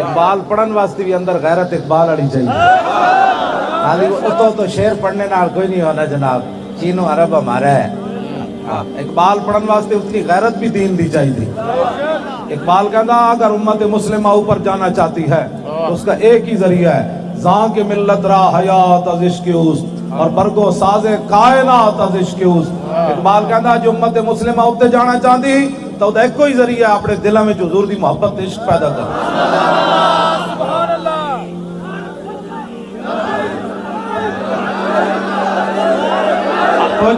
اقبال پڑھن واسطے بھی اندر غیرت اقبال والی چاہیے. خالی تو شعر پڑھنے نال کوئی نہیں ہونا جناب. چینو عرب ہمارا ہے. اقبال پڑھن واسطے اتنی غیرت بھی دین دی چاہیے. اقبال کہتا اگر امت مسلمہ اوپر جانا چاہتی ہے تو اس کا ایک ہی ذریعہ ہے. زاں کے ملت را حیات از عشق اوست اور برگو ساز کائنات از عشق اوست. اقبال کہتا جو امت مسلمہ اوپر جانا چاہتی تو ایک کوئی ذریعہ اپنے دلوں میں حضور دی محبت عشق پیدا کر.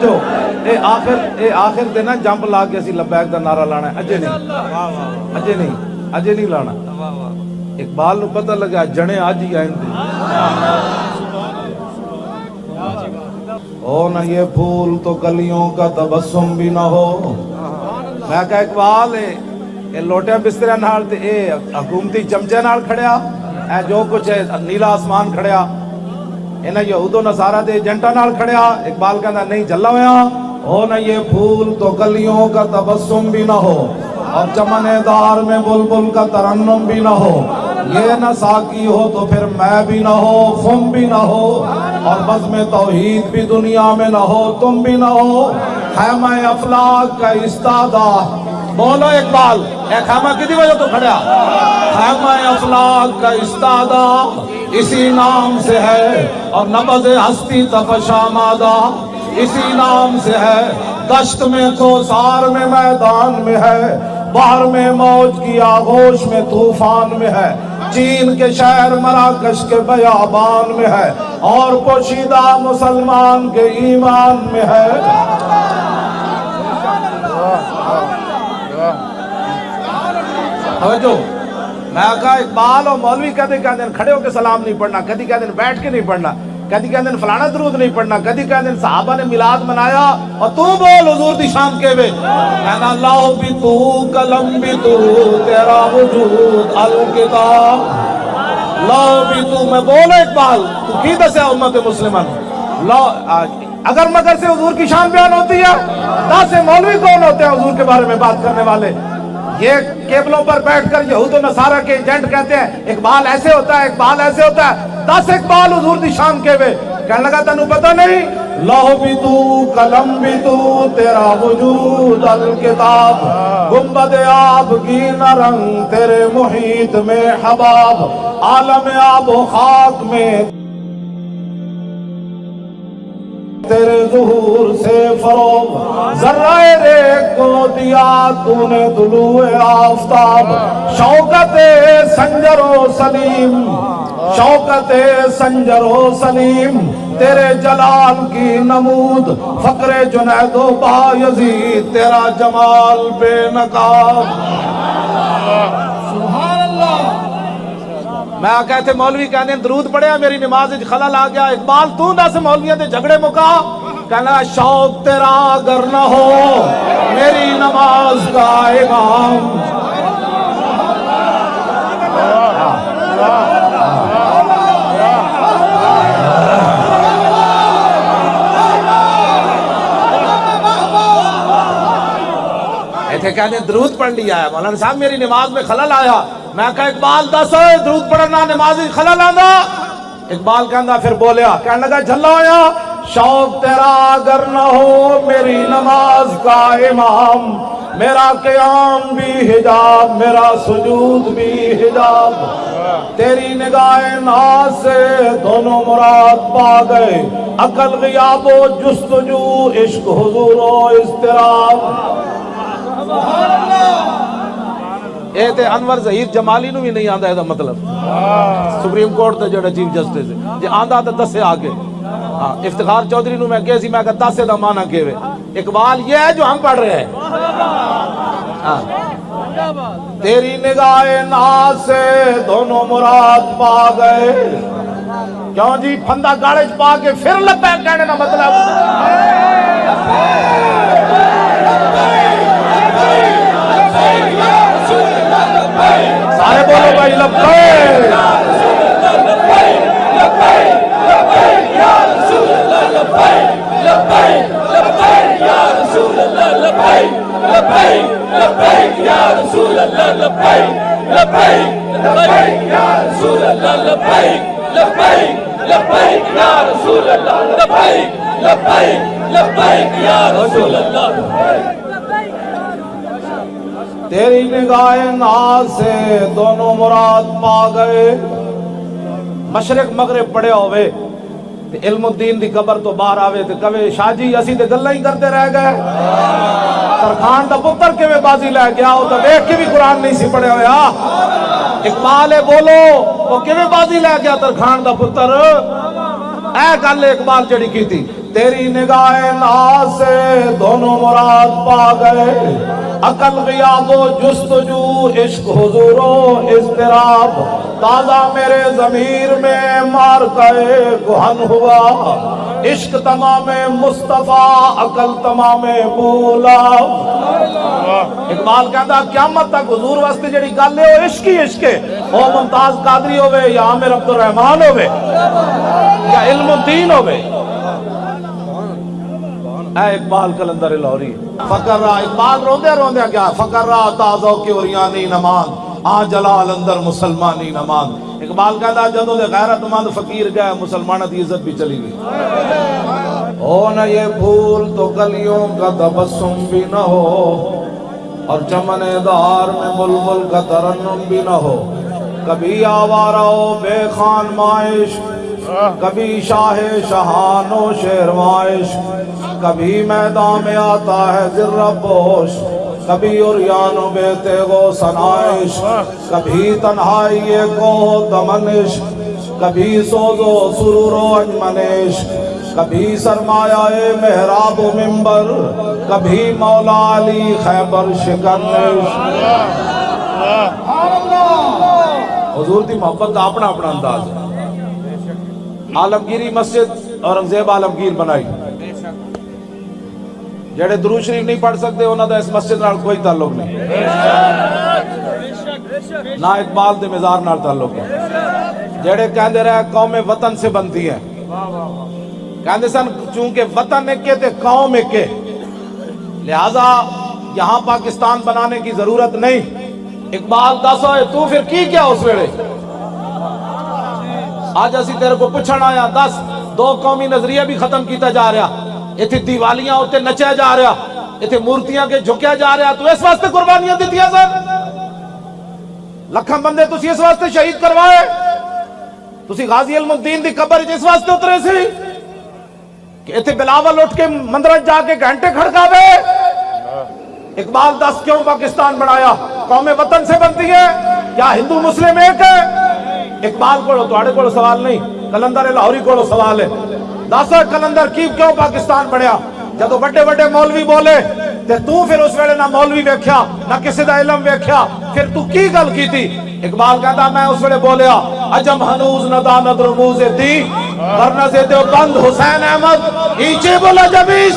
جو اے آخر دے نا جمپ لا کے اسی لبیک دا نعرہ لانا ہے. اجے نہیں لانا. اقبال نو پتہ لگا جنے آج ہی آئیں دے. ہو نہ یہ پھول تو کلیوں کا تبسم بھی نہ ہو. میں کہا اقبال اے لوٹے بسترے نال تے اے حکومتی چمچے نال کھڑیا اے جو کچھ ہے نیلا آسمان کھڑیا انہیں یہود و نصارہ دے ایجنٹا نال کھڑیا. اقبال کہنا نہیں جلا ہویا. ہو نہ یہ پھول تو کلیوں کا تبسم بھی نہ ہو اور چمن دار میں بلبل کا ترنم بھی نہ ہو. یہ نہ ساقی ہو تو پھر میں بھی نہ ہو خم بھی نہ ہو اور بزم توحید بھی دنیا میں نہ ہو تم بھی نہ ہو. خیمہ افلاک کا استادہ بولو اقبال اے خیمہ کدی وجہ تو کھڑیا. خیمہ افلاک کا استادہ اسی نام سے ہے اور نبض ہستی تپش آمادہ اسی نام سے ہے. دشت میں کوثار میں میدان میں ہے بحر میں موج کی آغوش میں طوفان میں ہے. چین کے شہر مراکش کے بیابان میں ہے اور پوشیدہ مسلمان کے ایمان میں ہے. جو میں کہا اقبال اور مولوی کہتے کھڑے ہو کے سلام نہیں پڑھنا, کدی کہتے بیٹھ کے نہیں پڑھنا, کدی کہتے فلانا درود نہیں پڑھنا, کدی کہتے صحابہ نے میلاد منایا اور تو بول حضور دی شان کے وے. کہنا لاؤ بھی تو قلم بھی تو تیرا وجود الکتاب. لاؤ بھی تو میں بولو اقبال تو کی دسیا امت مسلمان. اگر مگر سے حضور کی شان بیان ہوتی ہے دس مولوی کون ہوتے ہیں حضور کے بارے میں بات کرنے والے. یہ کیبلوں پر بیٹھ کر یہود و نصارہ کے ایجنٹ کہتے ہیں اقبال ایسے ہوتا ہے اقبال ایسے ہوتا ہے. 10 اقبال حضور دی شان کے وے. کہنے لگا تنو پتہ نہیں. لوح بھی تو قلم بھی تو تیرا وجود الکتاب. گنبد آب کی نہ رنگ تیرے محیط میں حباب. عالم آب و خاک میں تیرے ظہور سے فروغ. ذرہ ریگ کو دیا تو نے طلوع آفتاب. شوکت سنجر و سلیم شوکت سنجر و سلیم تیرے جلال کی نمود. فقر جنید و بایزید تیرا جمال بے نقاب. سبحان اللہ. میں کہتے مولوی کہنے درود پڑھیا میری نماز خلل آ گیا. اقبال تو دس مولویوں دے جھگڑے مکا. کہنا شوق تیرا اگر نہ ہو میری نماز کا امام. ایتھے کہنے درود پڑھ لیا ہے مولانا صاحب میری نماز میں خلل آیا. میں کہا اقبال دس ہوئے درود پڑھنا نماز خلل آندا. اقبال کہندا پھر بولیا کہنے لگا جھلا ہویا. شوق تیرا اگر نہ ہو میری نماز کا امام. میرا قیام بھی حجاب میرا سجود بھی حجاب. تیری نگاہ ناز سے دونوں مراد پا گئے. عقل غیاب و جستجو عشق حضور و اضطراب. اے تے انور ظہیر جمالی نو بھی نہیں آندا ہے مطلب سپریم کورٹ تے جڑا چیف جسٹس ہے جے آندا تے دسے آگے. افتخار چودھری نو میں کہے سی میں کہا دسے دا معنی کیوے. اقبال یہ ہے جو ہم پڑھ رہے ہیں. تیری نگاہ ناز سے دونوں مراد پا گئے. کیوں جی پھندا گاڑے چ پا کے پھر لبیک کہنے کا مطلب سارے بولو بھائی لبیک لبیک یا رسول اللہ لبیک لبیک لبیک یا رسول اللہ لبیک لبیک لبیک یا رسول اللہ تیری نگاہ ناز سے دونوں مراد پا گئے مشرق مغرب پڑے ہوئے علم الدین دی قبر تو باہر آوے تے کہے شاہ جی اسی تے گلاں ہی کرتے رہ گئے ترخان دا پتر کے میں بازی لے گیا وہ تو دیکھ کے بھی قرآن نہیں سی پڑھے ہوئے اقبال بولو وہ کیویں بازی لے گیا ترخان دا پتر اے گل اقبال جڑی کی تھی تیری نگاہ ناز سے دونوں مراد پا گئے عقل غیاب و جستجو عشق حضور و اضطراب تازہ میرے ضمیر میں مار کئے گہن ہوا عشق تمام مصطفیٰ عقل تمام بولا اقبال کہتا قیامت تک حضور واسطے جڑی گل ہے وہ عشق ہی عشق ہے وہ ممتاز قادری ہوئے یا عامر عبد الرحمن ہوئے یا علم الدین ہوئے اے اقبال کلندر لاہوری فقر را اقبال روندے روندے کیا فقر را تازہ کی اوریانی نمان آ جلال اندر مسلمانی نمان اقبال کہتا جدوں دے غیرت مند فقیر گئے مسلمانہ دی عزت بھی چلی گئی او نہ یہ پھول تو کلیوں کا تبسم بھی نہ ہو اور چمن دار میں بلبل کا ترنم بھی نہ ہو کبھی آوارہ ہو بے خان مائش کبھی شاہ شہان و شیر مائش کبھی میدان میں آتا ہے ذرہ پوش کبھی عریان و بے تیغ و سنائش کبھی تنہائی کو دمنش کبھی سوز و سرور و انجمنش کبھی سرمایہ محراب و منبر کبھی مولا علی خیبر شکنش حضور دی محبت کا اپنا اپنا انداز ہے عالمگیری مسجد اورنگزیب عالمگیر بنائی جڑے درود شریف نہیں پڑھ سکتے انہاں دا اس مسجد نال کوئی تعلق نہیں نہ اقبال دے مزار نال تعلق ہے جڑے کہندے رہے قوم وطن سے بنتی ہے کہندے سن چونکہ وطن ایک تے قوم ایک لہذا یہاں پاکستان بنانے کی ضرورت نہیں اقبال دس ہوئے تو پھر کی کیا اس ویلے آج اسی تیرے کو پوچھنا آیا دس دو قومی نظریہ بھی ختم کیتا جا رہا ایتھے دیوالیاں ہوتے نچیا جا رہا ایتھے مورتیاں کے جھکیا جا رہا تو اس واسطے قربانیاں دیتیاں سن لکھاں بندے تسی اس واسطے شہید کروائے تسی غازی علم الدین دی قبر اس واسطے اترے سی کہ ایتھے بلاول اٹھ کے مندرج جا کے گھنٹے کھڑکاوے اقبال دس کیوں پاکستان بنایا قوم وطن سے بنتی ہے کیا ہندو مسلم ایک ہے اقبال کو تواڈے کو سوال نہیں کلندر لاہوری کو سوال ہے دس کلندر کیوں پاکستان بنیا جدو بڑے بڑے مولوی بولے تے تو پھر اس ویلے نہ مولوی ویکھیا نہ کسی دا علم ویکھیا پھر تو کی گل کی تھی اقبال کہتا میں اس ویلے بولیا عجم ہنوز ندانت رموز دی ورنہ سے دیو بند حسین احمد ایچے بولا جبیش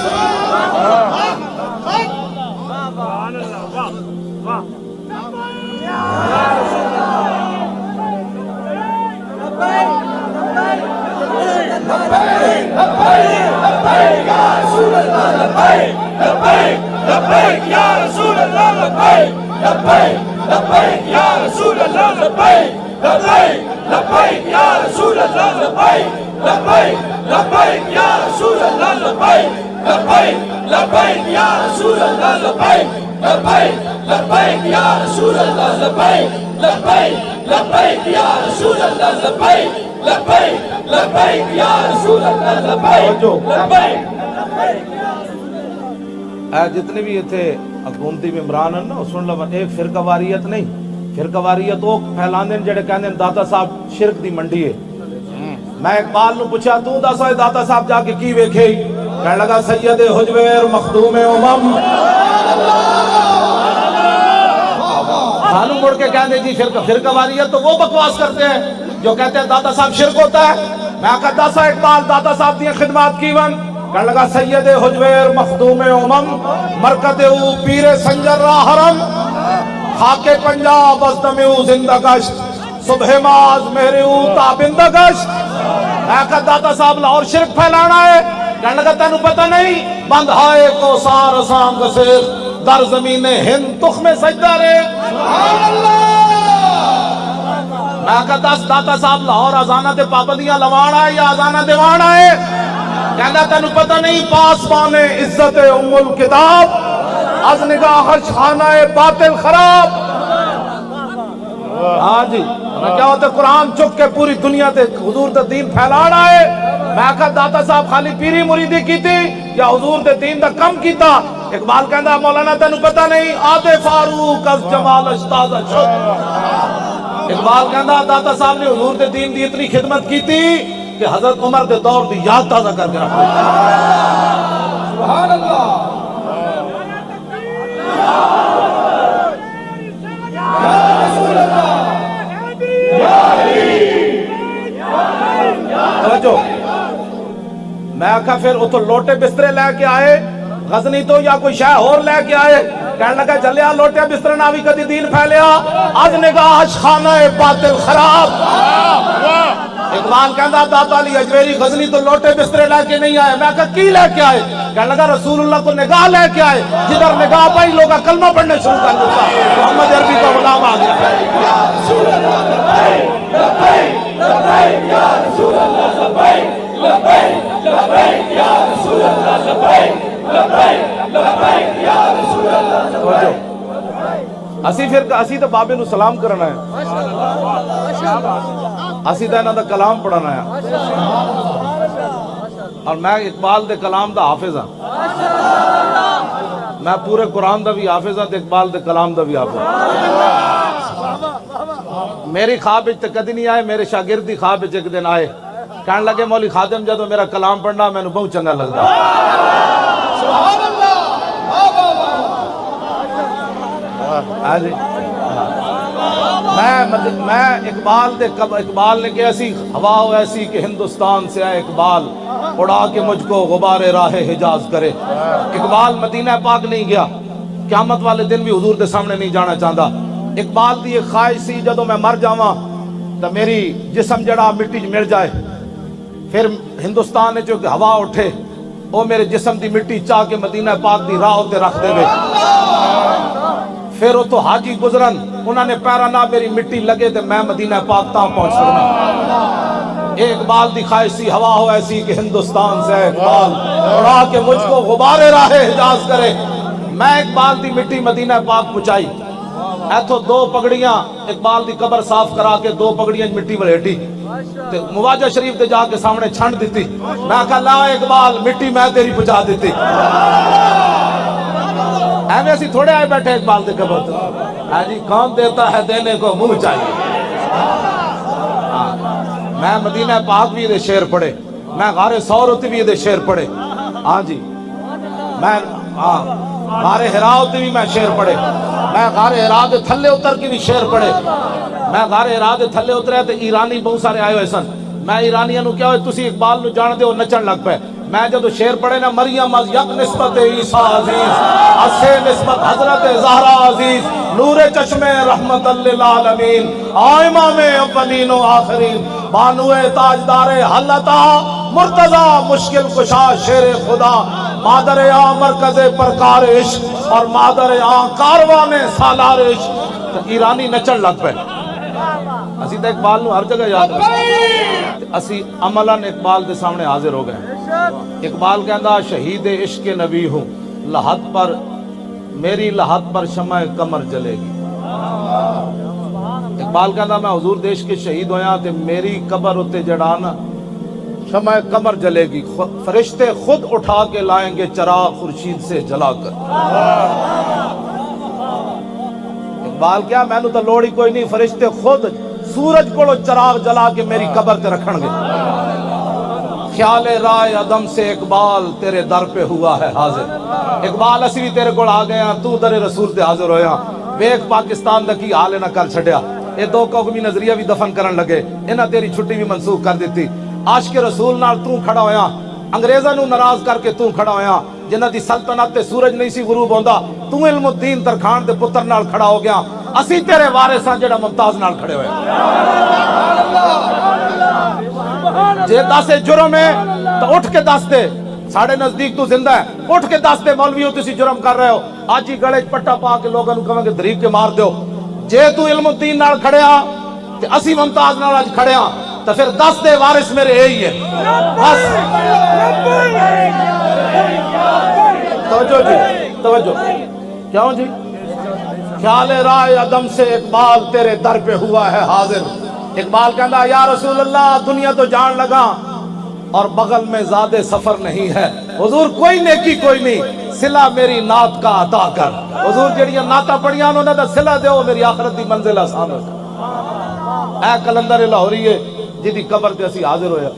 لبیک یا رسول اللہ لبیک لبیک لبیک یا رسول اللہ لبیک لبیک لبیک یا رسول اللہ لبیک لبیک لبیک یا رسول اللہ لبیک لبیک لبیک یا رسول اللہ لبیک لبیک لبیک یا رسول اللہ لبیک لبیک لبیک یا رسول اللہ لبیک لبیک لبیک یا رسول اللہ لبیک لبیک جتنے بھی یہ تھے حکومتی ممبران ہیں نا سن لو ایک فرقہ واریت نہیں فرقہ واریت وہ پھیلاندے جڑے کہندے داتا صاحب شرک دی منڈی ہے میں اقبال نو پوچھا تو دسو داتا صاحب جا کے کی ویکھے کہنے لگا سید حجویر مخدوم امم سانو مڑ کے کہندے جی فرقہ واریت تو وہ بکواس کرتے ہیں جو کہتے ہیں داتا صاحب شرک ہوتا ہے میں کہا دسا اقبال داتا صاحب دی خدمات کی ون کہنے لگا سید حجویر مخدوم امم مرکز او پیر سنجر را حرم خاک پنجاب از دم او زندہ گشت صبح ماز مہر او تابندہ گشت میں کہا داتا صاحب لاہور شرک پھیلانا ہے کہنے لگا تینو پتہ نہیں بندھائے کو سار اسام گسیر در زمین ہند تخم سجدہ رے میں کہا دس داتا صاحب لاہور ازانہ تے پابندیاں لوان آئے یا ازانہ دیوان آئے؟ کہنا تینو پتہ نہیں پاسبان عزت ام الکتاب از نگاہ خانہ باطل خراب۔ ہاں جی میں کیا ہوتا قرآن چک کے پوری دنیا تے حضور دے دین پھیلانا ہے۔ میں کہا داتا صاحب خالی پیری مریدی کی تھی یا حضور دے دین دا کم کیتا؟ اقبال کہندا مولانا تینو پتہ نہیں آدھے فاروق از جمال اشتاز شد۔ اقبال کہندا داتا صاحب نے حضور دے دین دی اتنی خدمت کی تھی کہ حضرت عمر دے دور دی یاد تازہ کر کے رکھ دی۔ سبحان اللہ۔ توجہ میں آکھا پھر اتو لوٹے بسترے لے کے آئے غزنی تو یا کوئی شاہ اور لے کے آئے؟ کہنے لگا جلیا لوٹے بسترے نہ بھی کدی دین پھیلیا از نگاہ خانہ باطل خراب۔ اقبال کہندا داتا علی اجمیری غزنی تو لوٹے بسترے لے کے نہیں آئے۔ میں کہا کی لے کے آئے؟ کہنے لگا رسول اللہ تو نگاہ لے کے آئے، جدھر نگاہ پائی لوگا کلمہ پڑھنے شروع کر دیتا، محمد عربی کا غلام آ گیا۔ یا رسول اللہ لبیک لبیک لبیک یا رسول اللہ لبیک لبیک لبیک یا رسول اللہ لبیک لبیک لبیک یا رسول اللہ لبیک۔ اسی تو بابے نو سلام کرنا ہے، اسی تو انہاں دا کلام پڑھنا ہے، اور میں اقبال دے کلام دا حافظ ہاں، میں پورے قرآن دا بھی حافظ ہاں تے اقبال دے کلام دا بھی حافظ ہاں۔ میری خواب تے کدی نہیں آئے، میرے شاگردی خواب ایک دن آئے، کہنے لگے مولی خادم جدو میرا کلام پڑھنا میں نے بہت چنگا لگتا۔ سبحان اللہ۔ میں اقبال نے کہ ایسی ہوا ہو ایسی کہ ہندوستان سے آئے اقبال اڑا کے مجھ کو غبار راہ حجاز کرے۔ اقبال مدینہ پاک نہیں گیا، قیامت والے دن بھی حضور دے سامنے نہیں جانا چاہتا۔ اقبال دی ایک خواہش سی جدو میں مر جاواں تو میری جسم جڑا مٹی مل جائے، پھر ہندوستان نے جو ہوا اٹھے وہ میرے جسم دی مٹی چاہ کے مدینہ پاک دی راہ تے رکھ دے۔ پھر وہ تو حاجی گزرن انہوں نے پیرا نہ میری مٹی لگے تے میں مدینہ پاک تاں پہنچ سکنا۔ اے اقبال دی خواہش سی ہوا ہو ایسی کہ ہندوستان سے اقبال اڑا کے مجھ کو غبار راہ حجاز کرے۔ میں اقبال دی مٹی مدینہ پاک پہنچائی، ایتھو دو پگڑیاں اقبال دی قبر صاف کرا کے دو پگڑیاں مٹی ولیٹی تے مواجہ شریف تے جا کے سامنے چھنڈ دیتی۔ میں کہا لا اقبال مٹی میں تیری پہنچا دیتی۔ ایویں اسی تھوڑے آئے بیٹھے اقبال دے قبر تے، ہاں جی کون دیتا ہے دینے کو منہ چاہیے۔ میں مدینہ پاک بھی دے شعر پڑھے، میں غار ثور بھی دے شعر پڑھے، ہاں جی میں غار حراء بھی میں شعر پڑھے، میں غار حراء دے تھلے اتر کی بھی شعر پڑھے۔ میں غار حراء دے تھلے اترے تے ایرانی بہت سارے آئے ہوئے سن، میں ایرانیاں نو کیا ہوئے تسی اقبال نو جان دے وہ نچن لگ پے۔ میں جدو شعر پڑھے نا مریم از یک نسبت عیسیٰ عزیز، اسے نسبت حضرت زہرا عزیز، نور چشم رحمت للعالمین، امام اولین و آخرین، بانو تاجدار حلتا مرتضی مشکل کشا شیر خدا، مادر آ مرکز پرکار عشق اور مادر آ کاروان سالار عشق۔ ایرانی نچن لگ پے۔ اسی تو اقبال نو ہر جگہ یاد رکھتے، اسی عملاً اقبال دے سامنے حاضر ہو گئے۔ اقبال کہندا شہید عشق نبی ہوں، لحد پر میری لحد پر شمع قمر جلے گی۔ اقبال کہندا میں حضور دیش کے شہید ہویا تے میری قبر اتے جڑانا شمع قمر جلے گی، فرشتے خود اٹھا کے لائیں گے چراغ خورشید سے جلا کر۔ اقبال کیا میں نو تو لوڑی کوئی نہیں، فرشتے خود سورج کو چراغ جلا کے میری قبر تے رکھن گے۔ خیال رائے عدم سے اقبال تیرے در پہ ہوا ہے حاضر۔ اقبال اسی بھی تیرے کو آ گیا، تو در رسول تے حاضر ہویا۔ ویک پاکستان دا کی حال نہ کر چھڑیا، اے دو قومی نظریہ بھی دفن کرن لگے، انہاں تیری چھٹی بھی منسوخ کر دیتی۔ عاشق رسول نال تو کھڑا ہویا، انگریزاں نو ناراض کر کے تو کھڑا ہویا، جنہاں دی سلطنت تے سورج نہیں سی غروب ہوندا، تو علم الدین ترکھان دے پتر نال کھڑا ہو گیا۔ اسی تیرے وارثاں جڑا ممتاز نال کھڑے ہوئے۔ جے دس جرم ہے تو اٹھ کے دس دے، ساڑھے نزدیک تو زندہ ہے، اٹھ کے دس دے مولویوں تسی جرم کر رہے ہو، آج ہی گڑے پٹا پا کے لوگوں کو کہیں کہ دریب کے مار دیو۔ جے تو علم الدین نال کھڑیا تے اسی ممتاز نال اج کھڑے ہاں تو پھر 10 دے وارث میرے یہی ہے بس توجہ جی توجہ کیوں جی خیال رائے عدم سے اقبال تیرے در پہ ہوا ہے حاضر اقبال کہندا یا رسول اللہ دنیا تو جان لگا اور بغل میں زیادہ سفر نہیں ہے حضور کوئی نیکی کوئی نہیں صلہ میری نعت کا عطا کر حضور جڑیاں نعتاں پڑھیاں انہوں نے صلہ دیو میری آخرت دی منزل آسان ہو جائے اے کلندر لاہوری ہے جدی قبر تے اسی حاضر ہویا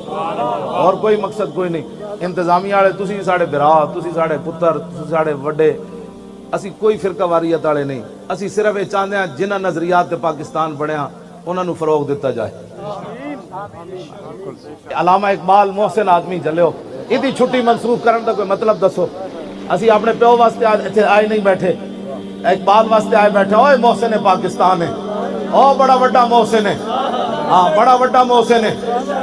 اور کوئی مقصد کوئی نہیں انتظامیہ والے تسی ساڑے برا تسی ساڑے پتر تسی ساڑے وڈے اسی کوئی فرقہ واریت والے نہیں اسی صرف یہ چاہتے ہیں جنہ نظریات تے پاکستان بڑھیا انہوں نے فروغ دیتا جائے علامہ اقبال محسن آدمی جلیو اتنی چھٹی منسوخ کرنے کا کوئی مطلب دسو اسی اپنے پیو واسطے آئے نہیں بیٹھے اقبال واسطے آئے بیٹھے اوے محسن پاکستان ہے او بڑا بڑا محسن ہے ہاں بڑا بڑا محسن ہے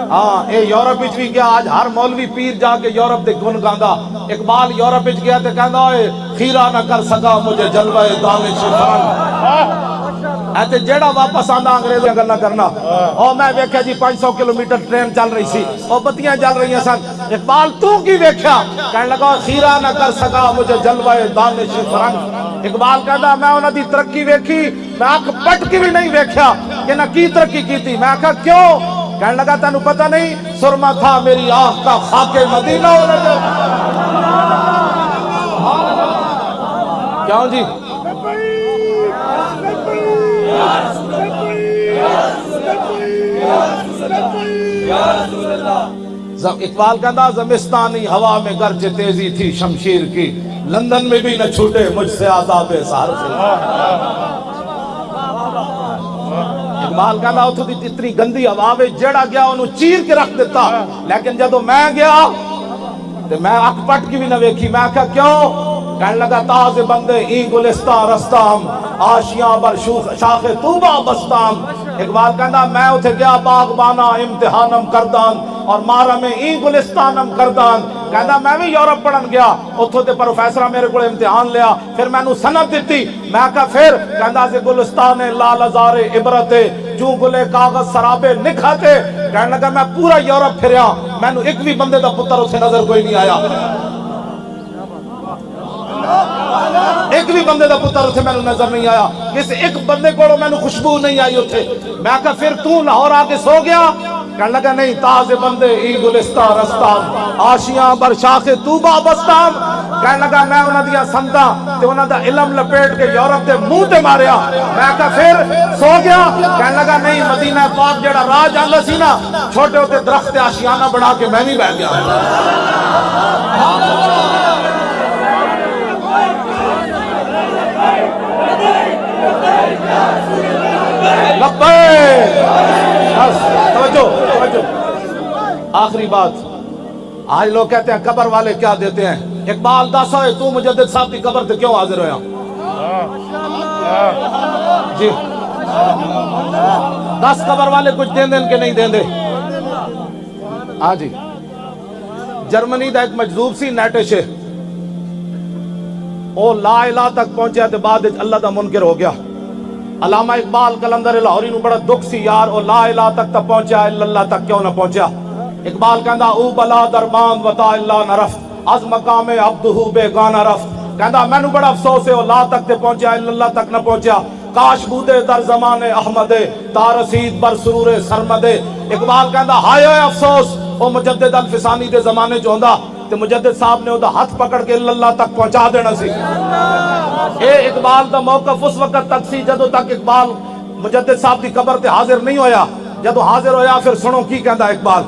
ہاں اے یورپ وچ بھی گیا آج ہر مولوی پیر جا کے یورپ دے گن گاندا اقبال یورپ وچ گیا تے کہندا اوے خیرہ نہ کر سکا مجھے جلوہ دانش فن ایتے جیڑا واپس آندا انگریزوں گلا کرنا او میں ویکھیا جی 500 کلومیٹر ٹرین چل رہی سی او بتیاں جل رہی سن اقبال تو کی ویکھیا کہنے لگا خیرہ نہ کر سکا مجھے جلوہ دانش فرنگ اقبال کہندا میں انہاں دی ترقی ویکھی میں اکھ پٹ کے بھی نہیں ویکھیا کہ نہ کی ترقی کیتی میں کہا کیوں کہنے لگا تینو پتہ نہیں سرما تھا میری آنکھ کا خاک مدینہ کیوں جی اقبال کہندا زمستانی ہوا میں گرج تیزی تھی شمشیر کی لندن میں بھی نہ چھوٹے مجھ سے عذاب سہر سے اقبال کہندا اتھوں دی اتنی گندی ہوا وچ جڑا گیا انہوں چیر کے رکھ دیتا لیکن جدو میں گیا تے میں اکھ پٹ کی بھی نہ ویکھی میں کہا کیوں کہنے لگا تاز بندے ای گلستہ رستام آشیاں بر شاخ طوبہ بستام اقبال کہندا میں اتھے گیا باغبانا امتحانم کردان اور مارا میں ای گلستانم کردان کہندا میں بھی یورپ پڑھن گیا اتھوں تے پروفیسرہ میرے کو امتحان لیا پھر میں نو سند دیتی میں کہا پھر کہندا سے گلستان لال ازار عبرتے جو گلے کاغذ سرابے نکھاتے کہنے لگا میں پورا یورپ پھریا میں نو ایک بھی بندے دا پتر اسے نظر کوئی نہیں آیا ایک بھی بندے دا پتر اتھے میں نظر نہیں آیا کسی ایک بندے کو میں خوشبو نہیں آئی اتھے میں کہا پھر تو لاہور آ کے سو گیا کہنے لگا نہیں تازے بندے ای گلستہ رستام آشیاں بر شاخ طوبہ بستام کہنے لگا میں انہاں دیا سندا تے انہاں دا علم لپیٹ کے یورپ دے منہ تے ماریا میں کہا پھر سو گیا کہنے لگا نہیں مدینہ پاک جڑا راہ جاندا سی نا چھوٹے ہوتے درخت آشیانہ بنا کے میں نہیں بیٹھ گیا توجہ آخری بات آج لوگ کہتے ہیں قبر والے کیا دیتے ہیں اقبال دس ہوئے تو مجدد صاحب کی قبر تے کیوں حاضر ہویا جی 10 قبر والے کچھ دیں دیں کہ نہیں دیں دے ہاں جی جرمنی دا ایک مجذوب سی نیٹش ہے او لا الہ تک پہنچیا تے بعد اللہ دا منکر ہو گیا علامہ اقبال کلندر لاہوری نو بڑا دکھ سی یار او لا الہ تک تا پہنچیا اللہ تک کیوں نہ پہنچیا اقبال کہندا او بلا درمان وطا اللہ نہ رفت از مقام عبدہو بے گانا رفت کہندا میں نو بڑا افسوس ہے او لا تک تے پہنچیا اللہ تک نہ پہنچیا کاش بودے در زمان احمد تارسید بر سرور سرمد اقبال کہندا ہائے افسوس او مجدد الفسانی دے زمانے جو ہوندا تے مجدد صاحب نے او دا ہاتھ پکڑ کے اللہ تک پہنچا دینا سی اے اقبال دا موقف اس وقت تک سی جدو تک اقبال مجدد صاحب دی قبر تے حاضر نہیں ہویا جدو حاضر ہویا پھر سنو کی کہندا اقبال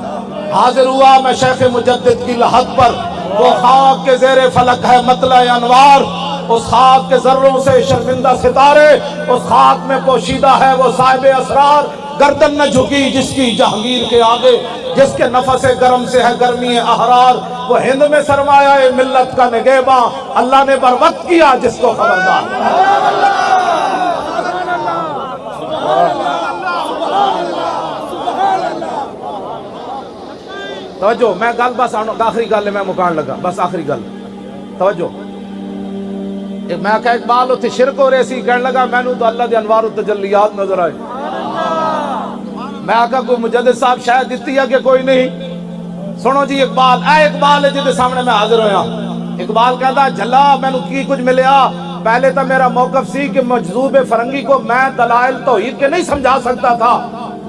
حاضر ہوا میں شیخ مجدد کی لحد پر وہ خاک کے زیر فلک ہے مطلع انوار اس خاک کے ذروں سے شرمندہ ستارے اس خاک میں پوشیدہ ہے وہ صاحب اسرار گردن نہ جھکی جس کی جہانگیر کے آگے جس کے نفس گرم سے ہے گرمی احرار وہ ہند میں سرمایہ ملت کا نگہباں اللہ نے بر وقت کیا جس کو خبردار توجہ میں گل بس آخری گل میں مکان لگا بس آخری گل توجہ میں کہا اقبال اتھے شرک ہو رہے سی کہنے لگا میں نو تو اللہ دے انوار و تجلیات نظر آئے میں آقا کوئی مجدد صاحب شاید دیتی ہے کہ کوئی نہیں. سنو جی اقبال اقبال ہے جدے سامنے میں حاضر ہویا. اقبال کہتا جھلا مینوں کی کچھ ملیا. پہلے تو میرا موقف سی کہ مجذوب فرنگی کو میں دلائل توحید کے نہیں سمجھا سکتا تھا،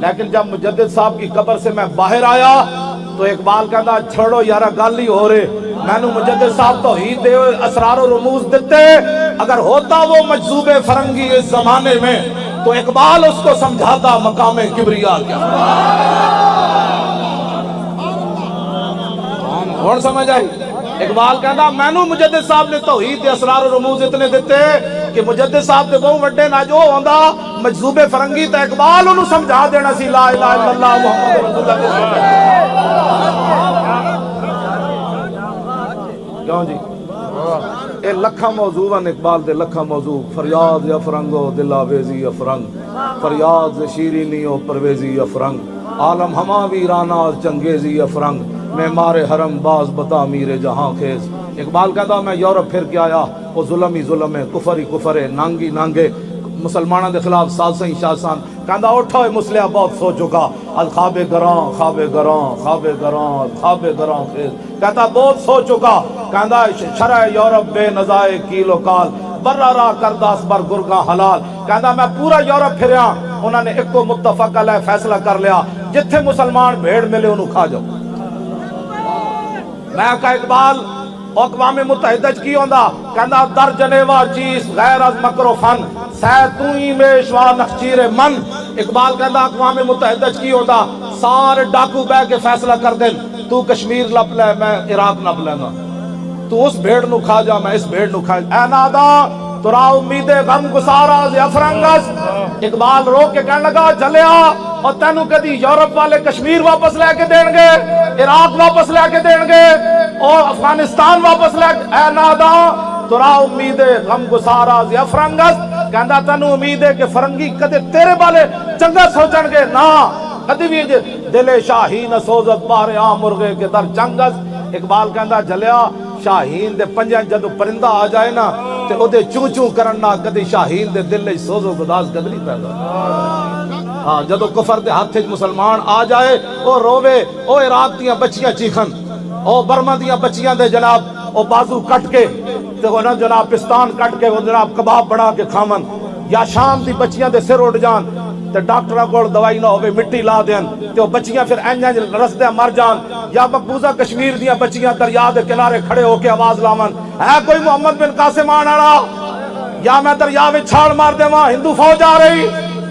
لیکن جب مجدد صاحب کی قبر سے میں باہر آیا تو اقبال کہتا چھوڑو یارا گل ہی ہو رہے. میں نے مجدد صاحب توحید دے اسرار و رموز دیتے. اگر ہوتا وہ مجذوب فرنگی اس زمانے میں تو اقبال اس کو سمجھاتا مقام کبریا کیا. کون سمجھ آئی؟ اقبال کہتا میں نے مجدد صاحب نے توحید دے اسرار و رموز اتنے دیتے کہ مجدد صاحب دے بہت وڈے نہ جو ہوندا مجذوب فرنگی تے اقبال انہوں سمجھا دینا سی لا الہ الا اللہ محمد رسول اللہ. کیوں جی اے لکھا موضوع ہیں اقبال دے لکھا موضوع. فریاد یا فرنگو دل آویزی یا فرنگ، فریاد ز شیرینی و پرویزی یا فرنگ، عالم ہما ویرانا چنگیزی یا فرنگ، معمار حرم باز بتا میر جہاں خیز. اقبال کہتا میں یورپ پھر کے آیا وہ ظلم ہی ظلم ہے، کفر ہی کفر ہے، نانگی نانگے مسلمانوں دے خلاف سازشیں شاسان. کہتا اٹھو مسلح بہت سو چکا از خواب گراں خواب گراں خواب گراں خواب گراں خیز. کہتا بہت سو چکا. کہتا شرع یورپ بے نزائے کیل و کال برا را کرداس بر گرگاں حلال. کہتا میں پورا یورپ پھریا انہوں نے ایک کو متفق علیہ فیصلہ کر لیا جتھے مسلمان بھیڑ ملے انہوں کھا جاؤ. میں کہا اقبال اقوام متحدہ کی ہوندا کہندا در جنیوا چیز غیر از مکر و فن سیتوئی میشوا نخچیر من. اقبال کہندا اقوام متحدہ کی ہوندا سارے ڈاکو بہ کے فیصلہ کر دیں تو کشمیر لپ لے میں عراق نپ لینا، تو اس بھیڑ نو کھا جا میں اس بھیڑ نو کھا جا. اے نادا ترا امید غم گسارا افرنگس. اقبال رو کے کہنے لگا جلیا اور تینو کدی یورپ والے کشمیر واپس لے کے دیں گے، عراق واپس لے کے دیں گے اور افغانستان واپس لے کے. اے نادا ترا امید غم گسارا افرنگس. کہندا تینو امید ہے کہ فرنگی کدے تیرے والے چنگا سوچن گے نا کدی بھی دل شاہین سوزت بارے عام مرغے کے در چنگس. اقبال کہندا جلیا شاہین دے پنجاں جدو پرندہ آ جائے نا تے او دے چوں چوں کرنا کدی شاہین دے دل وچ سوز و گداز کد نہیں پیدا. ہاں جدو کفر دے ہاتھ وچ مسلمان آ جائے او روے او عراق دیاں بچیاں چیخن او برما دیاں بچیاں دے جناب او بازو کٹ کے تے او نا جناب پستان کٹ کے او جناب کباب بنا کے کھاون، یا شام دی بچیاں دے سر اڑ جان تے ڈاکٹراں کول دوائی نہ ہوے مٹی لا دین تے او بچیاں پھر انج رسدے مر جان، یا مقبوضہ کشمیر دیاں بچیاں دریا دے کنارے کھڑے ہو کے آواز لاون ہے کوئی محمد بن قاسم آن والا یا میں دریا وچ چھال مار دیواں ہندو فوج آ رہی.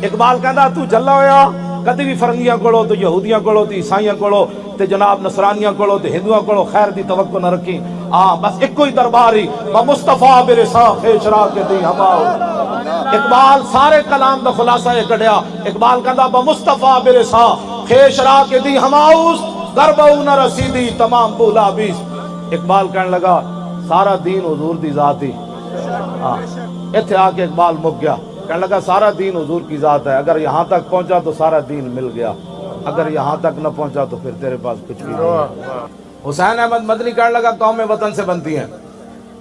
اقبال کہندا تو جھلا ہویا کدی بھی فرنگیاں کولو تے یہودیاں کولو تے عیسائیاں کولو تے جناب نصرانیاں کولو تے ہندوؤں کولو خیر دی توقع نہ رکھی. بس ایک کوئی درباری مصطفیٰ برسا خیشرا کے دی ہماؤ. اقبال سارے کلام دا خلاصہ یہ کڑیا. اقبال کہندا مصطفیٰ برسا خیشرا کے دی ہماؤس گربہو نہ رسیدی تمام بولا بیس. اقبال کہنے لگا سارا دین حضور دی ذات ہی. ایتھے آ کے اقبال مک گیا. کہنے لگا سارا دین حضور کی ذات ہے، اگر یہاں تک پہنچا تو سارا دین مل گیا، اگر یہاں تک نہ پہنچا تو پھر تیرے پاس کچھ بھی نہیں. حسین احمد مدنی کہنے لگا قومیں وطن سے بنتی ہیں.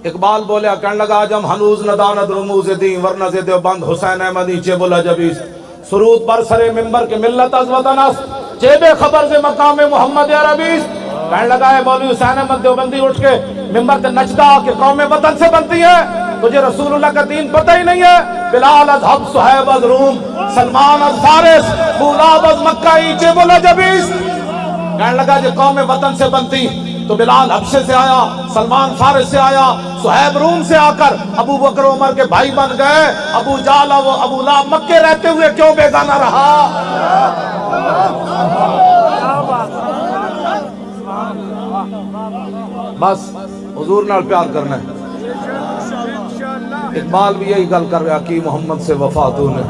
اقبال بولیا کہنے لگا آج ہم ہنوز نداند رموز دین ورنہ سے دیوبند حسین احمدی چے بولا جبیس سرود بر سر ممبر کے ملت از وطن اس چے بے خبر سے مقام محمد عربیس. کہنے لگا ہے مولوی حسین احمد دیوبندی اٹھ کے ممبر تے نچدا کہ قومیں وطن سے بنتی ہیں، تجھے رسول اللہ کا دین پتہ ہی نہیں ہے. بلال از حب صہیب از روم سلمان از فارس خولاب از مکہ چے بولا جبیس. کہنے لگا جو قوم وطن سے بنتی تو بلال حبشے سے آیا، سلمان فارس سے آیا، صہیب روم سے آ کر ابو بکر عمر کے بھائی بن گئے. ابو جہل و ابو لہب مکے رہتے ہوئے کیوں بیگانہ رہا؟ بس حضور نال پیار کرنا ہے. اقبال بھی یہی گل کر رہا کہ محمد سے وفا تو نے